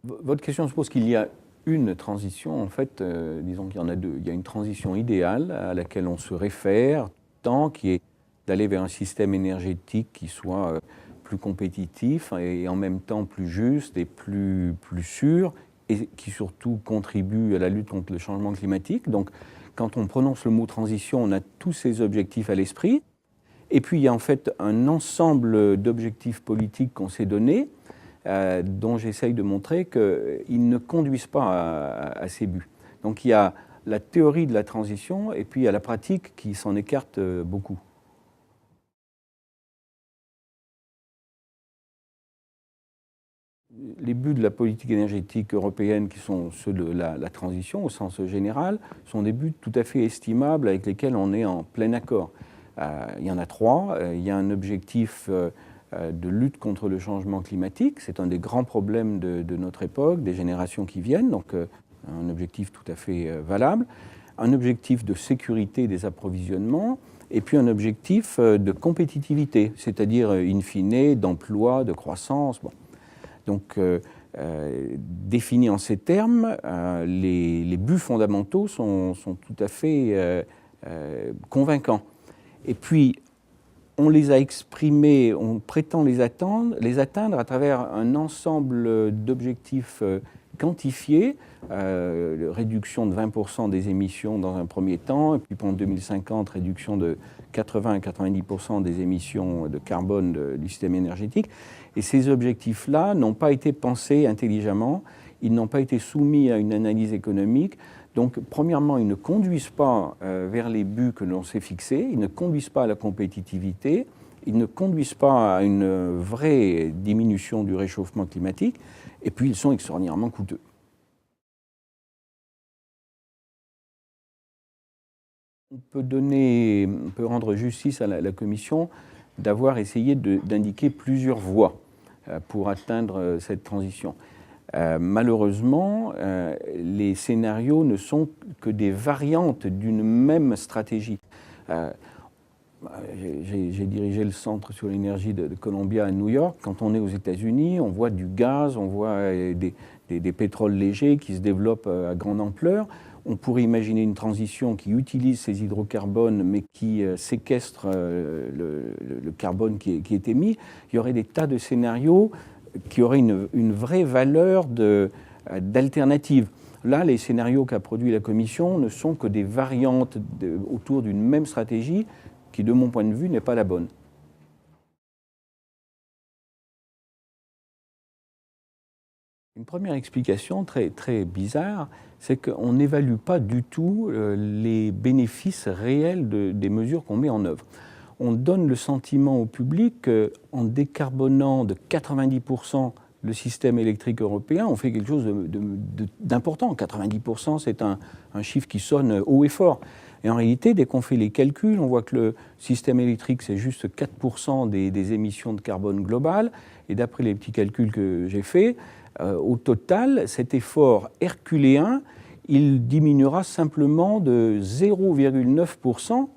Votre question suppose qu'il y a une transition. En fait, disons qu'il y en a deux. Il y a une transition idéale à laquelle on se réfère, qui est d'aller vers un système énergétique qui soit plus compétitif et en même temps plus juste et plus sûr, et qui surtout contribue à la lutte contre le changement climatique. Donc, quand on prononce le mot transition, on a tous ces objectifs à l'esprit. Et puis, il y a en fait un ensemble d'objectifs politiques qu'on s'est donnés, dont j'essaye de montrer qu'ils ne conduisent pas à ces buts. Donc, il y a la théorie de la transition et puis il y a la pratique qui s'en écarte beaucoup. Les buts de la politique énergétique européenne, qui sont ceux de la transition au sens général, sont des buts tout à fait estimables avec lesquels on est en plein accord. Il y en a trois. Il y a un objectif de lutte contre le changement climatique. C'est un des grands problèmes de notre époque, des générations qui viennent, donc un objectif tout à fait valable. Un objectif de sécurité des approvisionnements, et puis un objectif de compétitivité, c'est-à-dire, in fine, d'emploi, de croissance. Bon. Donc, définis en ces termes, les buts fondamentaux sont tout à fait convaincants. Et puis, on les a exprimés, on prétend les atteindre à travers un ensemble d'objectifs quantifiés, réduction de 20% des émissions dans un premier temps, et puis pour 2050, réduction de 80 à 90% des émissions de carbone du système énergétique. Et ces objectifs-là n'ont pas été pensés intelligemment, ils n'ont pas été soumis à une analyse économique. Donc, premièrement, ils ne conduisent pas vers les buts que l'on s'est fixés, ils ne conduisent pas à la compétitivité, ils ne conduisent pas à une vraie diminution du réchauffement climatique, et puis ils sont extraordinairement coûteux. On peut rendre justice à la Commission d'avoir essayé d'indiquer plusieurs voies pour atteindre cette transition. Malheureusement, les scénarios ne sont que des variantes d'une même stratégie. J'ai dirigé le centre sur l'énergie de Columbia à New York. Quand on est aux États-Unis, on voit du gaz, on voit des pétroles légers qui se développent à grande ampleur. On pourrait imaginer une transition qui utilise ces hydrocarbones, mais qui séquestre le carbone qui est émis. Il y aurait des tas de scénarios qui auraient une vraie valeur d'alternative. Là, les scénarios qu'a produit la Commission ne sont que des variantes autour d'une même stratégie qui, de mon point de vue, n'est pas la bonne. Une première explication très, très bizarre, c'est qu'on n'évalue pas du tout les bénéfices réels des mesures qu'on met en œuvre. On donne le sentiment au public qu'en décarbonant de 90% le système électrique européen, on fait quelque chose d'important. 90%, c'est un chiffre qui sonne haut et fort. Et en réalité, dès qu'on fait les calculs, on voit que le système électrique, c'est juste 4% des émissions de carbone globales. Et d'après les petits calculs que j'ai faits, au total, cet effort herculéen, il diminuera simplement de 0,9%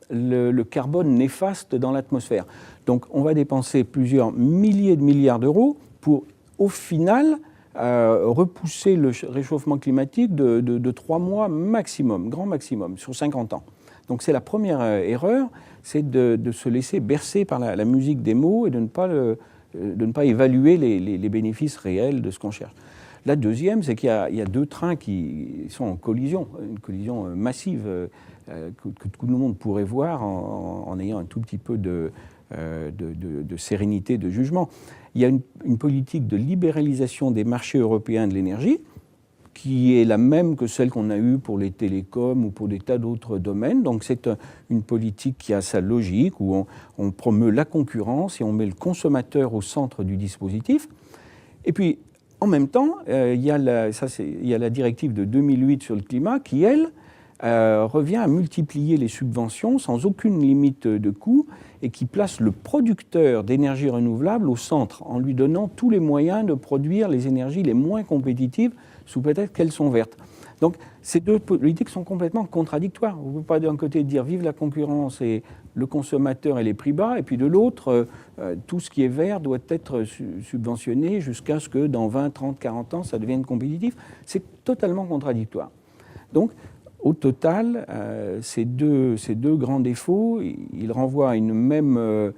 le carbone néfaste dans l'atmosphère. Donc on va dépenser plusieurs milliers de milliards d'euros pour, au final, repousser le réchauffement climatique de 3 mois maximum, grand maximum, sur 50 ans. Donc c'est la première erreur, c'est de se laisser bercer par la musique des mots et de ne pas évaluer les bénéfices réels de ce qu'on cherche. La deuxième, c'est qu'il y a deux trains qui sont en collision, une collision massive que tout le monde pourrait voir en ayant un tout petit peu de sérénité de jugement. Il y a une politique de libéralisation des marchés européens de l'énergie qui est la même que celle qu'on a eue pour les télécoms ou pour des tas d'autres domaines. Donc c'est une politique qui a sa logique, où on promeut la concurrence et on met le consommateur au centre du dispositif. Et puis, en même temps, il y a la directive de 2008 sur le climat qui, elle, revient à multiplier les subventions sans aucune limite de coût et qui place le producteur d'énergie renouvelable au centre en lui donnant tous les moyens de produire les énergies les moins compétitives sous prétexte qu'elles sont vertes. Donc ces deux politiques sont complètement contradictoires. Vous ne pouvez pas d'un côté dire vive la concurrence et le consommateur et les prix bas, et puis de l'autre, tout ce qui est vert doit être subventionné jusqu'à ce que dans 20, 30, 40 ans, ça devienne compétitif. C'est totalement contradictoire. Donc, au total, ces deux grands défauts, ils renvoient à une même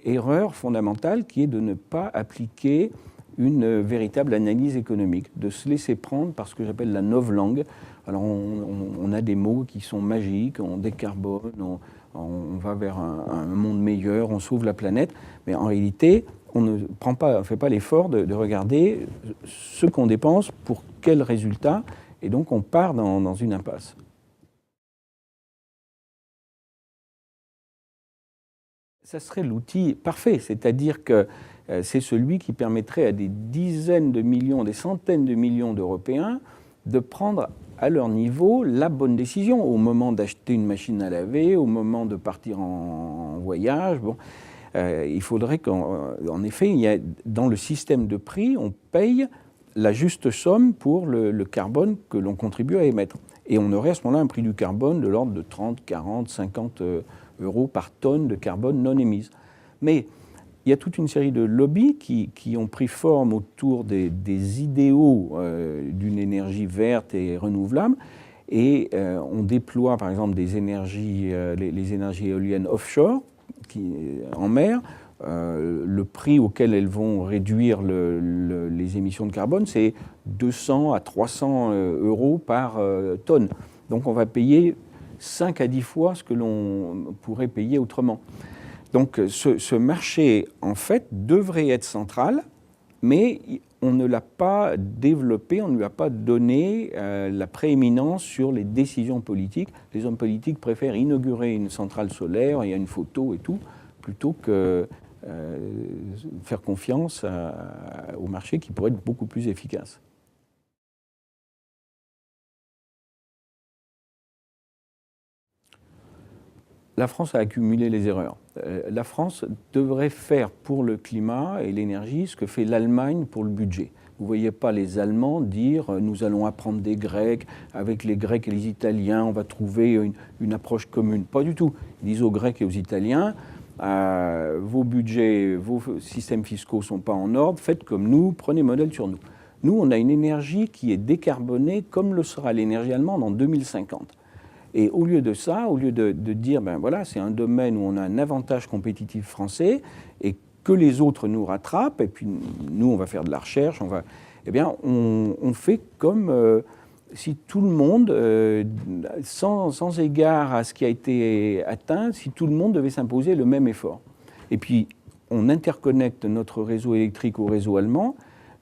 erreur fondamentale qui est de ne pas appliquer une véritable analyse économique, de se laisser prendre par ce que j'appelle la novlangue. Alors on a des mots qui sont magiques, on décarbone, on va vers un monde meilleur, on sauve la planète, mais en réalité, on ne fait pas l'effort de regarder ce qu'on dépense pour quel résultat, et donc on part dans une impasse. Ça serait l'outil parfait, c'est-à-dire que c'est celui qui permettrait à des dizaines de millions, des centaines de millions d'Européens de prendre à leur niveau la bonne décision au moment d'acheter une machine à laver, au moment de partir en voyage. Bon, il faudrait qu'en effet, dans le système de prix, on paye la juste somme pour le carbone que l'on contribue à émettre. Et on aurait à ce moment-là un prix du carbone de l'ordre de 30, 40, 50 euros par tonne de carbone non émise. Mais il y a toute une série de lobbies qui ont pris forme autour des idéaux d'une énergie verte et renouvelable. Et on déploie par exemple des énergies, les énergies éoliennes offshore en mer. Le prix auquel elles vont réduire les émissions de carbone, c'est 200 à 300 euros par tonne. Donc on va payer 5 à 10 fois ce que l'on pourrait payer autrement. Donc ce marché, en fait, devrait être central, mais on ne l'a pas développé, on ne lui a pas donné la prééminence sur les décisions politiques. Les hommes politiques préfèrent inaugurer une centrale solaire, il y a une photo et tout, plutôt que faire confiance au marché qui pourrait être beaucoup plus efficace. La France a accumulé les erreurs. La France devrait faire pour le climat et l'énergie ce que fait l'Allemagne pour le budget. Vous ne voyez pas les Allemands dire « nous allons apprendre des Grecs, avec les Grecs et les Italiens, on va trouver une approche commune ». Pas du tout. Ils disent aux Grecs et aux Italiens vos budgets, vos systèmes fiscaux ne sont pas en ordre, faites comme nous, prenez modèle sur nous. Nous, on a une énergie qui est décarbonée comme le sera l'énergie allemande en 2050. Et au lieu de ça, au lieu de dire, ben voilà, c'est un domaine où on a un avantage compétitif français et que les autres nous rattrapent, et puis nous, on va faire de la recherche, eh bien, on fait comme si tout le monde, sans égard à ce qui a été atteint, si tout le monde devait s'imposer le même effort. Et puis, on interconnecte notre réseau électrique au réseau allemand,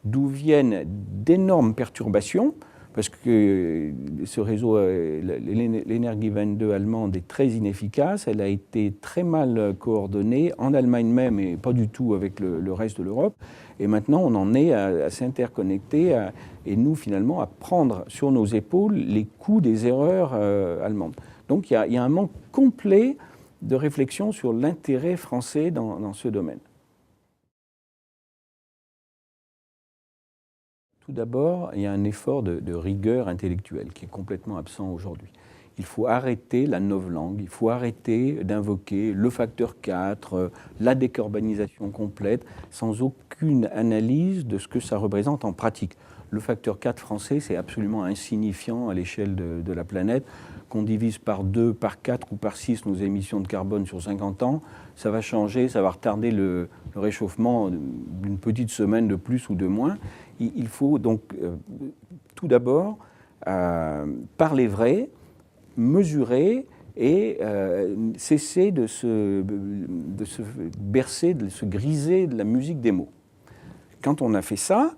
d'où viennent d'énormes perturbations, parce que ce réseau, l'Energiewende allemande est très inefficace, elle a été très mal coordonnée en Allemagne même et pas du tout avec le reste de l'Europe. Et maintenant, on en est à s'interconnecter et nous, finalement, à prendre sur nos épaules les coûts des erreurs allemandes. Donc il y a un manque complet de réflexion sur l'intérêt français dans ce domaine. Tout d'abord, il y a un effort de rigueur intellectuelle qui est complètement absent aujourd'hui. Il faut arrêter la novlangue, il faut arrêter d'invoquer le facteur 4, la décarbonisation complète, sans aucune analyse de ce que ça représente en pratique. Le facteur 4 français, c'est absolument insignifiant à l'échelle de la planète. Qu'on divise par 2, par 4 ou par 6 nos émissions de carbone sur 50 ans, ça va changer, ça va retarder le réchauffement d'une petite semaine de plus ou de moins. Il faut donc tout d'abord parler vrai, mesurer et cesser de se bercer, de se griser de la musique des mots. Quand on a fait ça,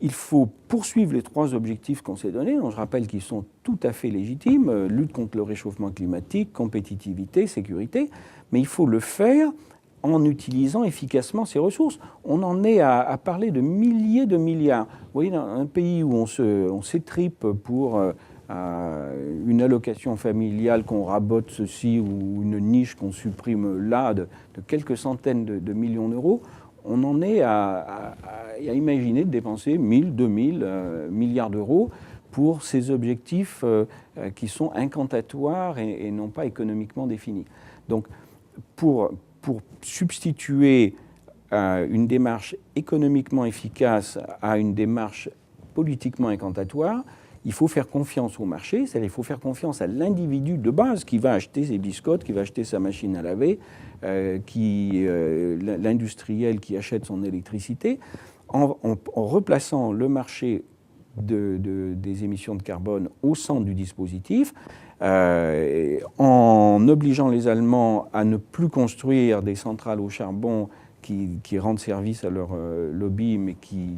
il faut poursuivre les 3 objectifs qu'on s'est donnés, dont je rappelle qu'ils sont tout à fait légitimes, lutte contre le réchauffement climatique, compétitivité, sécurité, mais il faut le faire en utilisant efficacement ces ressources. On en est à parler de milliers de milliards. Vous voyez, dans un pays où on s'étripe pour une allocation familiale qu'on rabote ceci ou une niche qu'on supprime là de quelques centaines de millions d'euros, on en est à imaginer de dépenser 1000, 2000 milliards d'euros pour ces objectifs qui sont incantatoires et non pas économiquement définis. Donc, pour substituer une démarche économiquement efficace à une démarche politiquement incantatoire, il faut faire confiance au marché, c'est-à-dire il faut faire confiance à l'individu de base qui va acheter ses biscottes, qui va acheter sa machine à laver, l'industriel qui achète son électricité, en replaçant le marché des émissions de carbone au centre du dispositif, en obligeant les Allemands à ne plus construire des centrales au charbon qui rendent service à leur lobby, mais qui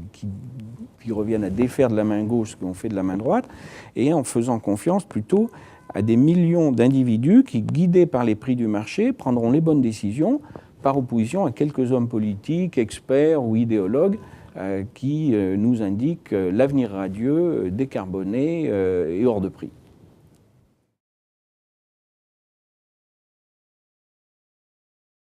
reviennent à défaire de la main gauche ce qu'on fait de la main droite, et en faisant confiance plutôt à des millions d'individus qui, guidés par les prix du marché, prendront les bonnes décisions, par opposition à quelques hommes politiques, experts ou idéologues qui nous indiquent l'avenir radieux, décarboné et hors de prix.